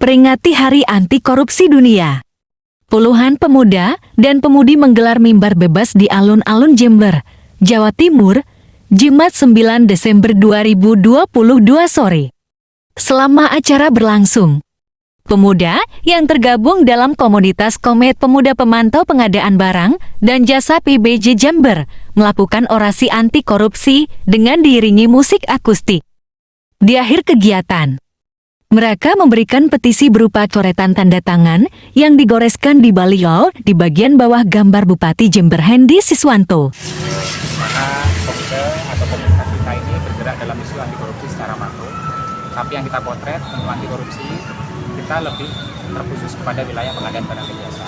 Peringati Hari Anti Korupsi Dunia. Puluhan pemuda dan pemudi menggelar mimbar bebas di alun-alun Jember, Jawa Timur, Jumat 9 Desember 2022 sore. Selama acara berlangsung, pemuda yang tergabung dalam komunitas Komet Pemuda Pemantau Pengadaan Barang dan Jasa PBJ Jember melakukan orasi anti korupsi dengan diiringi musik akustik. Di akhir kegiatan, mereka memberikan petisi berupa coretan tanda tangan yang digoreskan di baliho di bagian bawah gambar Bupati Jember Hendy Siswanto. Mana pemuda atau komunitas kita ini bergerak dalam isu anti korupsi secara makro, tapi yang kita potret untuk anti korupsi kita lebih terkhusus kepada wilayah pengadaan barang dan jasa,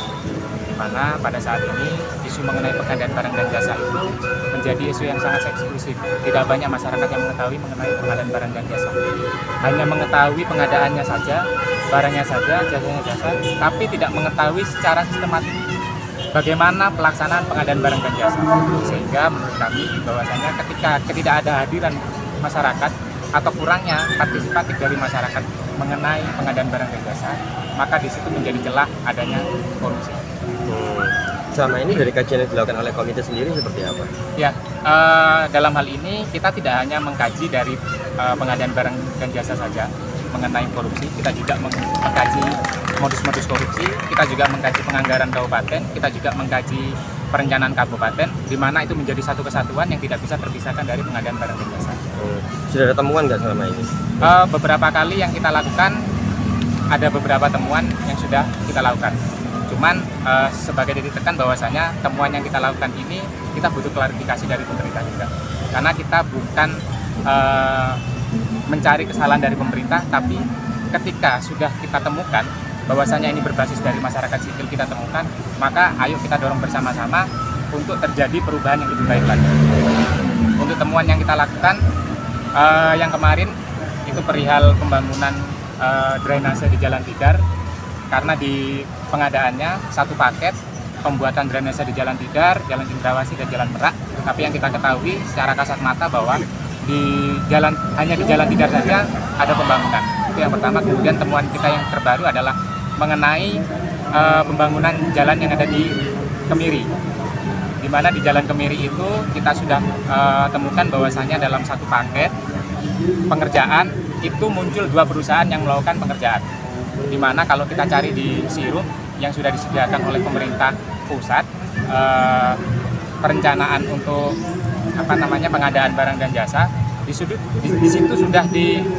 di mana pada saat ini isu mengenai pengadaan barang dan jasa itu menjadi isu yang sangat eksklusif. Tidak banyak masyarakat yang mengetahui mengenai pengadaan barang dan jasa, hanya mengetahui pengadaannya saja, barangnya saja, jasanya jasa, tapi tidak mengetahui secara sistematik bagaimana pelaksanaan pengadaan barang dan jasa. Sehingga menurut kami bahwasanya ketika tidak ada hadiran masyarakat atau kurangnya partisipatif dari masyarakat mengenai pengadaan barang dan jasa, maka di situ menjadi celah adanya korupsi. Selama ini dari kajian yang dilakukan oleh komite sendiri seperti apa? Ya, dalam hal ini kita tidak hanya mengkaji dari pengadaan barang dan jasa saja mengenai korupsi, kita juga mengkaji modus-modus korupsi, kita juga mengkaji penganggaran kabupaten, kita juga mengkaji perencanaan kabupaten, di mana itu menjadi satu kesatuan yang tidak bisa terpisahkan dari pengadaan barang dan jasa. Sudah ada temuan nggak selama ini? Beberapa kali yang kita lakukan, ada beberapa temuan yang sudah kita lakukan. Cuman sebagai titik tekan bahwasanya temuan yang kita lakukan ini kita butuh klarifikasi dari pemerintah juga, karena kita bukan mencari kesalahan dari pemerintah, tapi ketika sudah kita temukan bahwasanya ini berbasis dari masyarakat sipil kita temukan, maka ayo kita dorong bersama-sama untuk terjadi perubahan yang lebih baik lagi. Untuk temuan yang kita lakukan yang kemarin itu perihal pembangunan drainase di Jalan Tidar, karena di pengadaannya satu paket pembuatan drainase di Jalan Tidar, Jalan Cendrawasih dan Jalan Merak, tapi yang kita ketahui secara kasat mata bahwa hanya di Jalan Tidar saja ada pembangunan. Itu yang pertama. Kemudian temuan kita yang terbaru adalah mengenai pembangunan jalan yang ada di Kemiri, di mana di Jalan Kemiri itu kita sudah temukan bahwasanya dalam satu paket pengerjaan itu muncul dua perusahaan yang melakukan pengerjaan, di mana kalau kita cari di sirup yang sudah disediakan oleh pemerintah pusat, perencanaan untuk pengadaan barang dan jasa, di situ sudah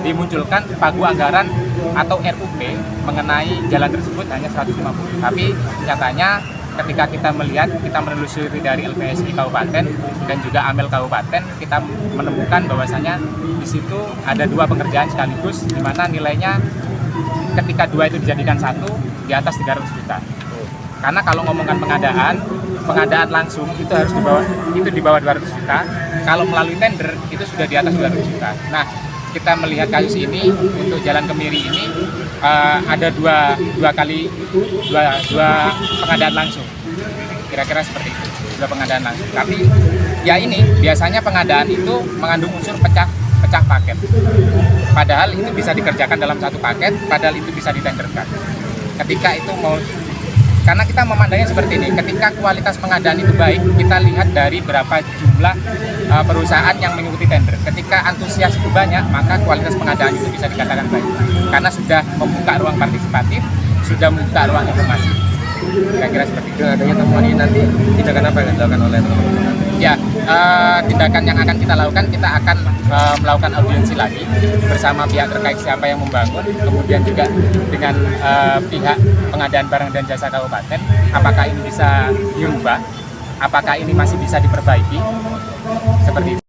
dimunculkan pagu anggaran atau RUP mengenai jalan tersebut hanya 150. Tapi nyatanya ketika kita melihat, kita menelusuri dari LPSI Kabupaten dan juga AMEL Kabupaten, kita menemukan bahwasanya di situ ada dua pengerjaan sekaligus, di mana nilainya ketika dua itu dijadikan satu di atas 300 juta. Karena kalau ngomongkan pengadaan langsung itu harus di bawah 200 juta. Kalau melalui tender itu sudah di atas 200 juta. Nah, kita melihat kasus ini untuk Jalan Kemiri ini ada dua pengadaan langsung. Kira-kira seperti itu, dua pengadaan langsung. Tapi ya ini biasanya pengadaan itu mengandung unsur pecah paket. Padahal itu bisa dikerjakan dalam satu paket, padahal itu bisa ditenderkan. Ketika itu karena kita memandangnya seperti ini, ketika kualitas pengadaan itu baik, kita lihat dari berapa jumlah perusahaan yang mengikuti tender. Ketika antusias itu banyak, maka kualitas pengadaan itu bisa dikatakan baik, karena sudah membuka ruang partisipatif, sudah membuka ruang informasi. Kira-kira seperti itu. Adanya temuan ini nanti tindakan apa yang dilakukan oleh teman-teman? Ya, tindakan yang akan kita lakukan, kita akan melakukan audiensi lagi bersama pihak terkait siapa yang membangun, kemudian juga dengan pihak pengadaan barang dan jasa kabupaten, apakah ini bisa dirubah, apakah ini masih bisa diperbaiki, seperti itu.